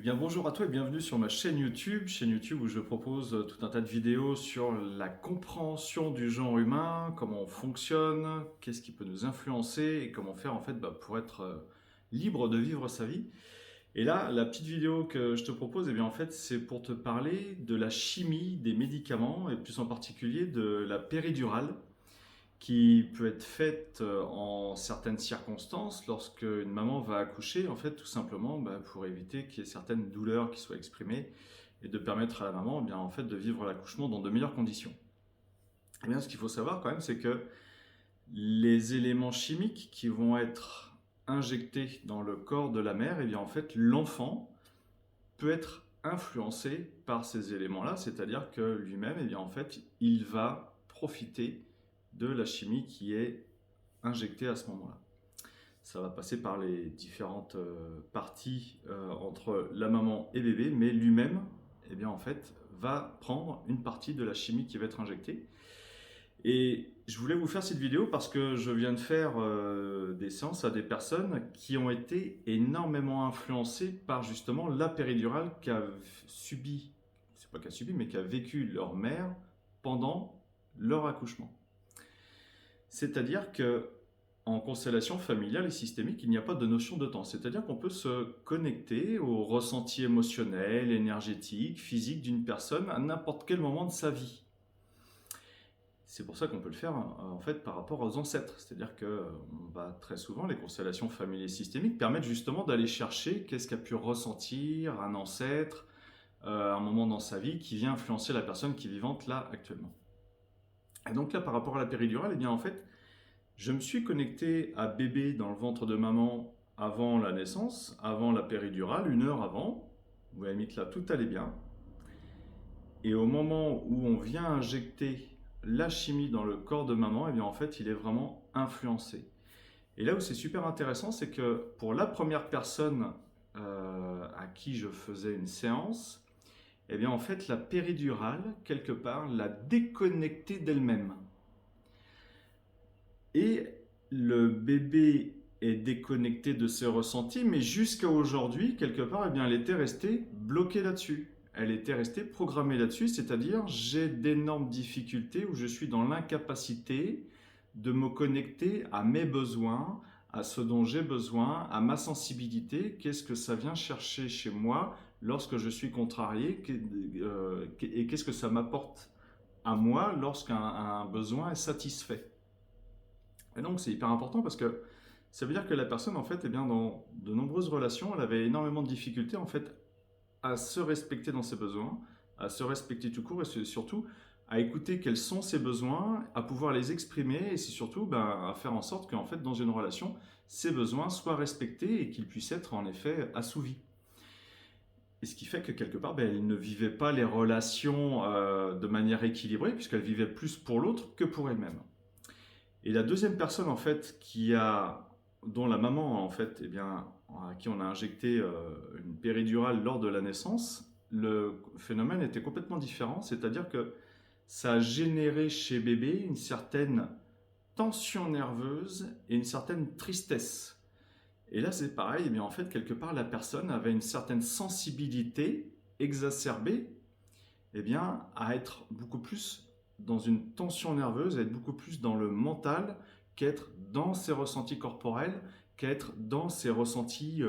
Eh bien, bonjour à toi et bienvenue sur ma chaîne YouTube où je propose tout un tas de vidéos sur la compréhension du genre humain, comment on fonctionne, qu'est-ce qui peut nous influencer et comment faire en fait pour être libre de vivre sa vie. Et là, la petite vidéo que je te propose, eh bien en fait, c'est pour te parler de la chimie des médicaments et plus en particulier de la péridurale qui peut être faite en certaines circonstances lorsque une maman va accoucher, en fait, tout simplement pour éviter qu'il y ait certaines douleurs qui soient exprimées et de permettre à la maman en fait, de vivre l'accouchement dans de meilleures conditions. Eh bien, ce qu'il faut savoir quand même, c'est que les éléments chimiques qui vont être injectés dans le corps de la mère, eh bien, en fait, l'enfant peut être influencé par ces éléments-là, c'est-à-dire que lui-même, eh bien, en fait, il va profiter de la chimie qui est injectée à ce moment-là. Ça va passer par les différentes parties entre la maman et bébé, mais lui-même, eh bien, en fait, va prendre une partie de la chimie qui va être injectée. Et je voulais vous faire cette vidéo parce que je viens de faire des séances à des personnes qui ont été énormément influencées par justement la péridurale qu'a subi, c'est pas qu'a subi, mais qu'a vécu leur mère pendant leur accouchement. C'est-à-dire que en constellation familiale et systémique, il n'y a pas de notion de temps. C'est-à-dire qu'on peut se connecter au ressenti émotionnel, énergétique, physique d'une personne à n'importe quel moment de sa vie. C'est pour ça qu'on peut le faire en fait par rapport aux ancêtres. C'est-à-dire que on va très souvent, les constellations familiales et systémiques permettent justement d'aller chercher qu'est-ce qu'a pu ressentir un ancêtre à un moment dans sa vie qui vient influencer la personne qui est vivante là actuellement. Et donc là, par rapport à la péridurale, eh bien en fait, je me suis connecté à bébé dans le ventre de maman avant la naissance, avant la péridurale, 1 heure avant, où à la limite là tout allait bien. Et au moment où on vient injecter la chimie dans le corps de maman, eh bien en fait il est vraiment influencé. Et là où c'est super intéressant, c'est que pour la première personne à qui je faisais une séance, eh bien en fait la péridurale, quelque part, l'a déconnectée d'elle-même. Et le bébé est déconnecté de ses ressentis, mais jusqu'à aujourd'hui, quelque part, eh bien, elle était restée bloquée là-dessus. Elle était restée programmée là-dessus, c'est-à-dire j'ai d'énormes difficultés où je suis dans l'incapacité de me connecter à mes besoins, à ce dont j'ai besoin, à ma sensibilité, qu'est-ce que ça vient chercher chez moi lorsque je suis contrarié et qu'est-ce que ça m'apporte à moi lorsqu'un besoin est satisfait. Et donc c'est hyper important parce que ça veut dire que la personne, en fait, eh bien, dans de nombreuses relations, elle avait énormément de difficultés en fait, à se respecter dans ses besoins, à se respecter tout court et surtout à écouter quels sont ses besoins, à pouvoir les exprimer et c'est surtout à faire en sorte qu'en fait, dans une relation, ses besoins soient respectés et qu'ils puissent être en effet assouvis. Et ce qui fait que quelque part, elle ne vivait pas les relations de manière équilibrée puisqu'elle vivait plus pour l'autre que pour elle-même. Et la deuxième personne, en fait, dont la maman, en fait, eh bien, à qui on a injecté une péridurale lors de la naissance, le phénomène était complètement différent, c'est-à-dire que ça a généré chez bébé une certaine tension nerveuse et une certaine tristesse. Et là, c'est pareil, eh bien, en fait, quelque part, la personne avait une certaine sensibilité exacerbée eh bien, à être beaucoup plus dans une tension nerveuse, à être beaucoup plus dans le mental qu'être dans ses ressentis corporels, qu'être dans ses ressentis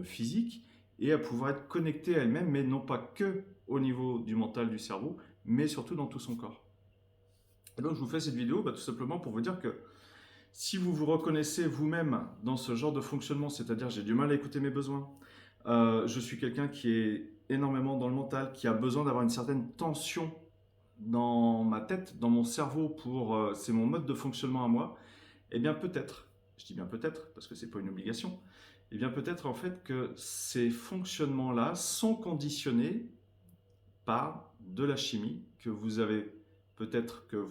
physiques et à pouvoir être connectée à elle-même, mais non pas que au niveau du mental du cerveau, mais surtout dans tout son corps. Et donc je vous fais cette vidéo tout simplement pour vous dire que si vous vous reconnaissez vous-même dans ce genre de fonctionnement, c'est-à-dire j'ai du mal à écouter mes besoins, je suis quelqu'un qui est énormément dans le mental, qui a besoin d'avoir une certaine tension dans ma tête, dans mon cerveau, c'est mon mode de fonctionnement à moi, eh bien peut-être, je dis bien peut-être parce que c'est pas une obligation, eh bien peut-être en fait que ces fonctionnements-là sont conditionnés par de la chimie que vous avez peut-être que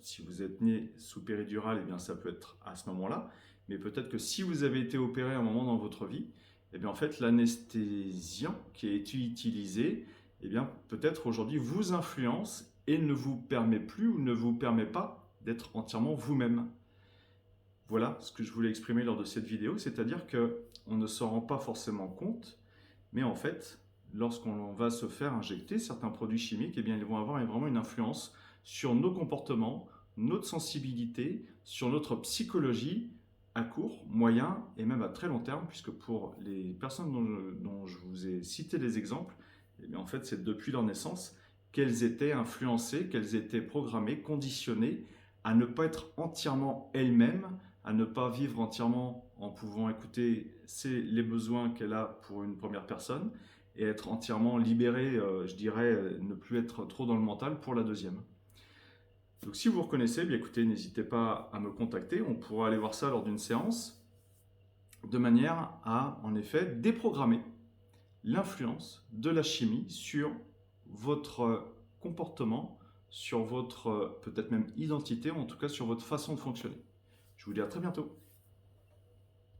si vous êtes né sous péridurale, eh bien ça peut être à ce moment-là, mais peut-être que si vous avez été opéré à un moment dans votre vie, eh bien en fait l'anesthésiant qui a été utilisé, eh bien peut-être aujourd'hui vous influence et ne vous permet plus ou ne vous permet pas d'être entièrement vous-même. Voilà ce que je voulais exprimer lors de cette vidéo, c'est-à-dire que on ne s'en rend pas forcément compte, Mais en fait, lorsqu'on va se faire injecter certains produits chimiques, eh bien, ils vont avoir vraiment une influence sur nos comportements, notre sensibilité, sur notre psychologie à court, moyen et même à très long terme, puisque pour les personnes dont je vous ai cité des exemples, eh bien, en fait, c'est depuis leur naissance qu'elles étaient influencées, qu'elles étaient programmées, conditionnées à ne pas être entièrement elles-mêmes, à ne pas vivre entièrement en pouvant écouter les besoins qu'elle a pour une première personne et être entièrement libérée, je dirais, ne plus être trop dans le mental pour la deuxième. Donc si vous reconnaissez, bien écoutez, n'hésitez pas à me contacter, on pourra aller voir ça lors d'une séance, de manière à, en effet, déprogrammer l'influence de la chimie sur votre comportement, sur votre peut-être même identité, ou en tout cas sur votre façon de fonctionner. Je vous dis à très bientôt.